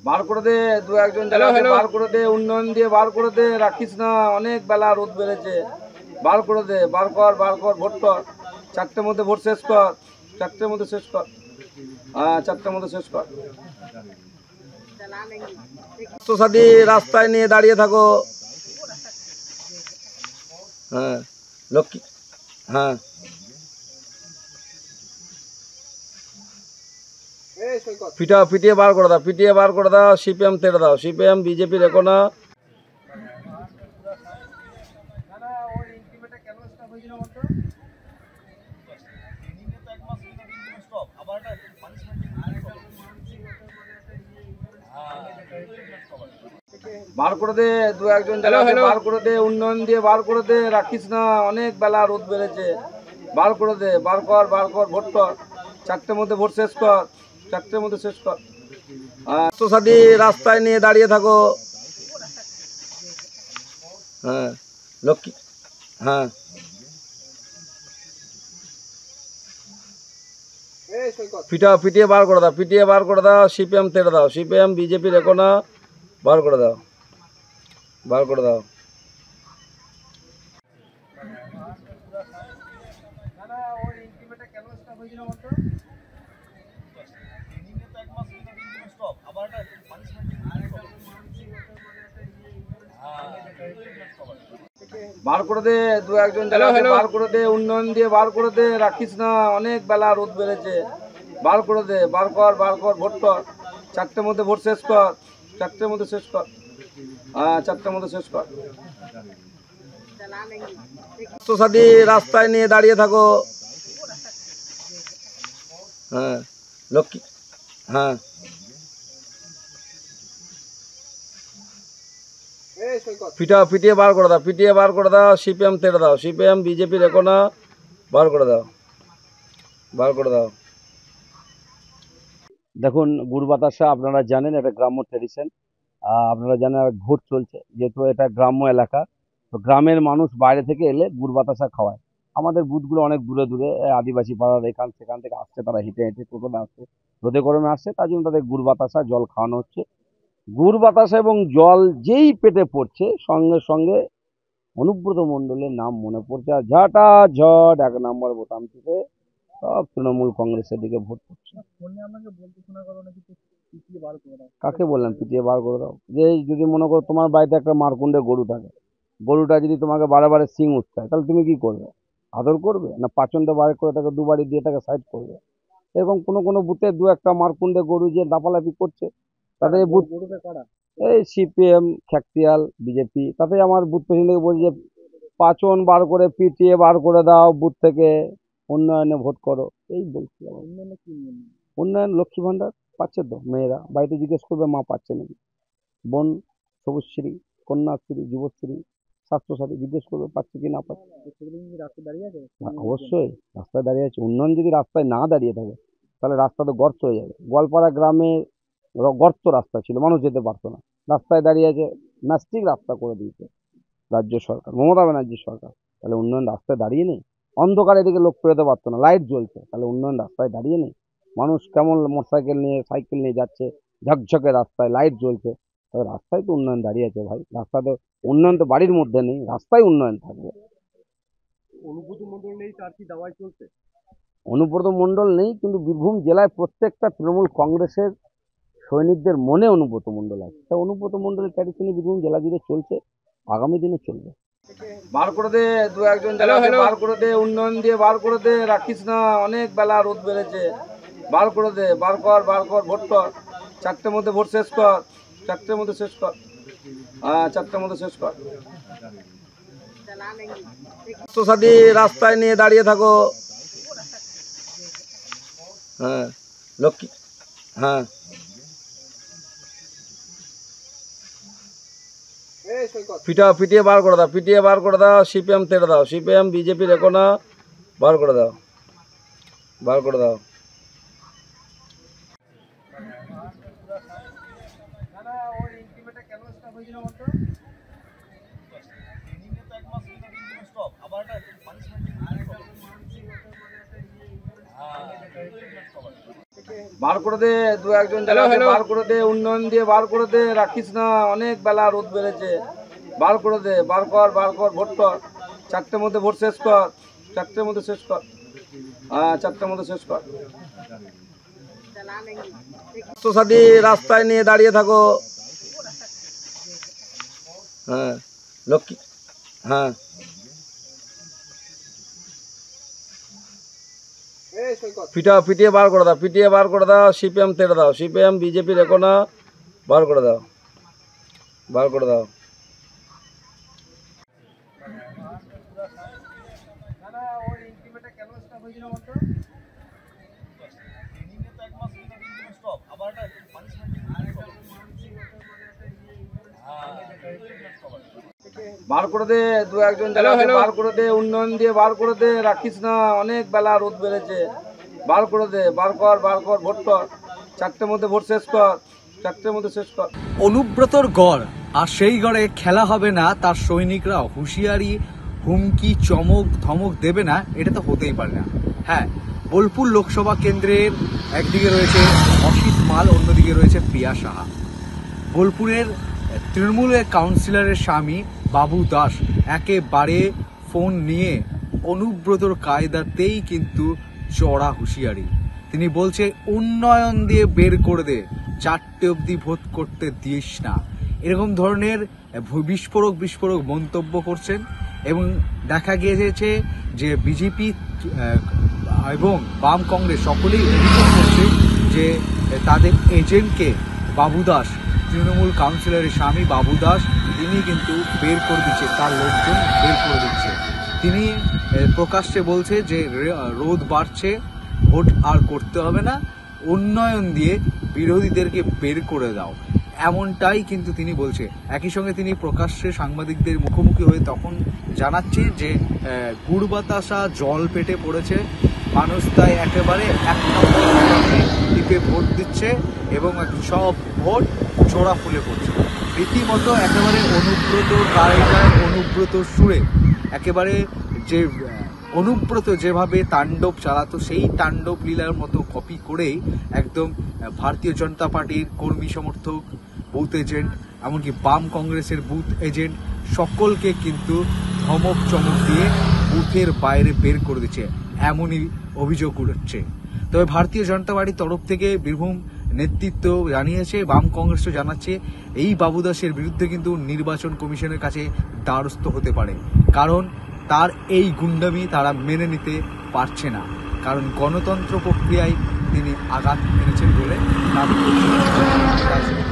বার করে দে, দু একজন জেলাকে বার করে দে, উন্নয়ন দিয়ে বার করে দে, রাখিস না, অনেক বেলা রোদ বেড়েছে। বার করে দে, বার কর, ভোট কর। 4টের মধ্যে ভোট শেষ কর, 4টের মধ্যে শেষ কর। হ্যাঁ, 4টের মধ্যে শেষ কর। স্বাস্থ্যসাথী রাস্তায় নিয়ে দাঁড়িয়ে থাকো। হ্যাঁ, লক্ষ্মী, হ্যাঁ, পিটিয়ে বার করে দাও, পিটিয়ে বার করে দাও। সিপিএম তেড়ে দাও, সিপিএম বিজেপির এখন না। বার করে দে, দু একজন জেলাকে বার করে দে, উন্নয়ন দিয়ে বার করে দে, রাখিস না, অনেক বেলা রোদ বেড়েছে। বার করে দে, বার কর, ভোট কর। 4টের মধ্যে ভোট শেষ কর, 4টের মধ্যে শেষ কর। স্বাস্থ্যসাথী রাস্তায় নিয়ে দাঁড়িয়ে থাকো। হ্যাঁ, লক্ষ্মী, হ্যাঁ, পিটিয়ে বার করে দাও, পিটিয়ে বার করে দাও। সিপিএম তেড়ে দাও, সিপিএম বিজেপির এখন না। বার করে দাও, বার করে দাও। বার করে দে, দু একজন জেলাকে বার করে দে, উন্নয়ন দিয়ে বার করে দে, রাখিস না, অনেক বেলা রোদ বেড়েছে। বার করে দে, বার কর, ভোট কর। 4টের মধ্যে ভোট শেষ কর, 4টের মধ্যে শেষ কর। হ্যাঁ, 4টের মধ্যে শেষ কর। স্বাস্থ্যসাথী রাস্তায় নিয়ে দাঁড়িয়ে থাকো। হ্যাঁ, লক্ষ্মী, হ্যাঁ, পিটিয়ে বার করে দাও, পিটিয়ে বার করে দাও। সিপিএম তেড়ে দাও, সিপিএম বিজেপির এখন না। বার করে দাও, বার করে দাও। দেখুন, গুড় বাতাসা আপনারা জানেন এটা গ্রাম্য ট্র্যাডিশন। আপনারা জানেন ভোট চলছে, যেহেতু এটা গ্রাম্য এলাকা, তো গ্রামের মানুষ বাইরে থেকে এলে গুড় বাতাসা খাওয়ায়। আমাদের বুথগুলো অনেক দূরে দূরে, আদিবাসী পাড়ার এখান সেখান থেকে আসছে, তারা হেঁটে হেঁটে টোটোতে আসছে, রোদে গরমে আসছে, তার জন্য তাদের গুড় বাতাসা জল খাওয়ানো হচ্ছে। গুড় বাতাসা এবং জল যেই পেটে পড়ছে, সঙ্গে সঙ্গে অনুব্রত মণ্ডলের নাম মনে পড়ছে, আর ঝট 1 নম্বর বোতাম টিপে সব তৃণমূল কংগ্রেসের দিকে ভোট করছে। কাকে বললাম পিটিয়ে বার করে দাও? যে যদি মনে করো তোমার বাড়িতে একটা মারকুণ্ডে গরু থাকে, গরুটা যদি তোমাকে বারে বারে সিং উঠতে তাহলে তুমি কি করবে? আদর করবে না পাচনটা বার করে তাকে দুবারই দিয়ে তাকে সাইড করবে? এরকম কোনো কোনো বুথে 2-1টা মারকুণ্ডে গরু যে লাফালাফি করছে, তাদের বুথ এই সিপিএম, খ্যাকতিয়াল, বিজেপি, তাতে আমার বুথ প্রেসিডেন্টকে বলছি যে পাচন বার করে পিটিয়ে বার করে দাও বুথ থেকে, উন্নয়নে ভোট করো, এই বলছি। উন্নয়ন, লক্ষ্মী ভাণ্ডার পাচ্ছে তো মেয়েরা, বাড়িতে জিজ্ঞেস করবে মা পাচ্ছে নাকি, বোন সবুজশ্রী, কন্যাশ্রী, যুবশ্রী, স্বাস্থ্যসাথী জিজ্ঞেস করবে পাচ্ছে কি না পাচ্ছে। অবশ্যই রাস্তায় দাঁড়িয়ে আছে। উন্নয়ন যদি রাস্তায় না দাঁড়িয়ে থাকে তাহলে রাস্তা তো গর্ত হয়ে যাবে। গোয়ালপাড়া গ্রামে গর্ত রাস্তা ছিল, মানুষ যেতে পারতো না, রাস্তায় দাঁড়িয়ে আছে, ম্যাস্টিক রাস্তা করে দিয়েছে রাজ্য সরকার, মমতা ব্যানার্জির সরকার। তাহলে উন্নয়ন রাস্তায় দাঁড়িয়ে নেই? অন্ধকারে এদিকে লোক পেরোতে পারতো না, লাইট জ্বলছে, তাহলে উন্নয়ন রাস্তায় দাঁড়িয়ে নেই? মানুষ কেমন মোটরসাইকেল নিয়ে, সাইকেল নিয়ে যাচ্ছে, ঝকঝকে রাস্তায়, লাইট জ্বলছে, তবে রাস্তায় তো উন্নয়ন দাঁড়িয়ে আছে ভাই। রাস্তা তো, উন্নয়ন তো বাড়ির মধ্যে নেই, রাস্তায় উন্নয়ন থাকবে। অনুব্রত মণ্ডল নেই, তার কি দাওয়াই চলছে? অনুব্রত মণ্ডল নেই, কিন্তু বীরভূম জেলায় প্রত্যেকটা তৃণমূল কংগ্রেসের সৈনিকদের মনে অনুব্রত মণ্ডল আছে। তা অনুব্রত মণ্ডলের ট্র্যাডিশনই বীরভূম জেলা জুড়ে চলছে, আগামী দিনে চলবে। বার করে দে, দু একজন জেলাকে বার করে দে, উন্নয়ন দিয়ে বার করে দে, রাখিস না, অনেক বেলা রোদ বেড়েছে। বার করে দে, বার কর, ভোট কর। 4টের মধ্যে ভোট শেষ কর, 4টের মধ্যে শেষ কর। হ্যাঁ, 4টের মধ্যে শেষ কর। স্বাস্থ্যসাথী রাস্তায় নিয়ে দাঁড়িয়ে থাকো। হ্যাঁ, লক্ষ্মী, হ্যাঁ, পিটিয়ে বার করে দাও, পিটিয়ে বার করে দাও। সিপিএম তেড়ে দাও, সিপিএম বিজেপির এখন না। বার করে দাও, বার করে দাও। বার করে দে, দু একজন জায়গাতে বার করে দে, উন্নয়ন দিয়ে বার করে দে, রাখিস না, অনেক বেলা রোদ বেড়েছে, বার করে দে, বার কর, ভোট কর, 4টের মধ্যে ভোট শেষ কর, 4টের মধ্যে শেষ কর, হ্যাঁ 4টের মধ্যে শেষ কর। স্বাস্থ্যসাথী রাস্তায় নিয়ে দাঁড়িয়ে থাকো, হ্যাঁ লক্ষ্মী, হ্যাঁ পিটিয়ে বার করে দাও, সিপিএম তেড়ে দাও, সিপিএম বিজেপি রেখো না, বার করে দাও। বার করে দে, দু একজন জায়গাতে বার করে দে, উন্নয়ন দিয়ে বার করে দে, রাখিস না, অনেক বেলা রোদ বেড়েছে, বার করে দে, বার কর, ভোট কর, 4টের মধ্যে ভোট শেষ কর, 4টের মধ্যে শেষ কর। অনুব্রতর গড়, আর সেই গড়ে খেলা হবে না, তার সৈনিকরা হুঁশিয়ারি, হুমকি, চমক ধমক দেবে না, এটা তো হতেই পারে না। হ্যাঁ, বোলপুর লোকসভা কেন্দ্রের একদিকে রয়েছে অসিত মাল, অন্যদিকে রয়েছে প্রিয়া সাহা। বোলপুরের তৃণমূলের কাউন্সিলরের স্বামী বাবু দাস একেবারে ফোন নিয়ে অনুব্রতর কায়দাতেই কিন্তু চড়া হুঁশিয়ারি। তিনি বলছে উন্নয়ন দিয়ে বের করে দে, 4টে অবধি ভোট করতে দিস না, এরকম ধরনের বিস্ফোরক মন্তব্য করছেন। এবং দেখা গিয়েছে যে বিজেপি এবং বাম কংগ্রেস সকলেই অভিযোগ করছে যে তাদের এজেন্টকে বাবু দাস, তৃণমূল কাউন্সিলরের স্বামী বাবু দাস, তিনি কিন্তু বের করে দিচ্ছে, তার লোকজন বের করে দিচ্ছে। তিনি প্রকাশ্যে বলছে যে রোদ বাড়ছে, ভোট আর করতে হবে না, উন্নয়ন দিয়ে বিরোধীদেরকে বের করে দাও, এমনটাই কিন্তু তিনি বলছে। একই সঙ্গে তিনি প্রকাশ্যে সাংবাদিকদের মুখোমুখি হয়ে তখন জানাচ্ছে যে গুড় বাতাসা জল পেটে পড়েছে, মানুষ তাই একেবারে এক নম্বর টিপে ভোট দিচ্ছে এবং সব ভোট ছোড়া ফুলে পড়ছে। রীতিমতো একেবারে অনুব্রত কায়দায়, অনুব্রত সুরে, একেবারে যে অনুব্রত যেভাবে তাণ্ডব চালাতো সেই তাণ্ডব লীলার মতো কপি করেই একদম ভারতীয় জনতা পার্টির কর্মী সমর্থক, বুথ এজেন্ট, এমনকি বাম কংগ্রেসের বুথ এজেন্ট সকলকে কিন্তু ধমক চমক দিয়ে বুথের বাইরে বের করে দিচ্ছে, এমনই অভিযোগ উঠছে। তবে ভারতীয় জনতা পার্টির তরফ থেকে বীরভূম নেতৃত্ব জানিয়েছে, বাম কংগ্রেসও জানাচ্ছে, এই বাবু দাসের বিরুদ্ধে কিন্তু নির্বাচন কমিশনের কাছে দ্বারস্থ হতে পারে, কারণ তার এই গুন্ডামি তারা মেনে নিতে পারছে না, কারণ গণতন্ত্র প্রক্রিয়ায় তিনি আঘাত এনেছেন বলে দাবি করছেন।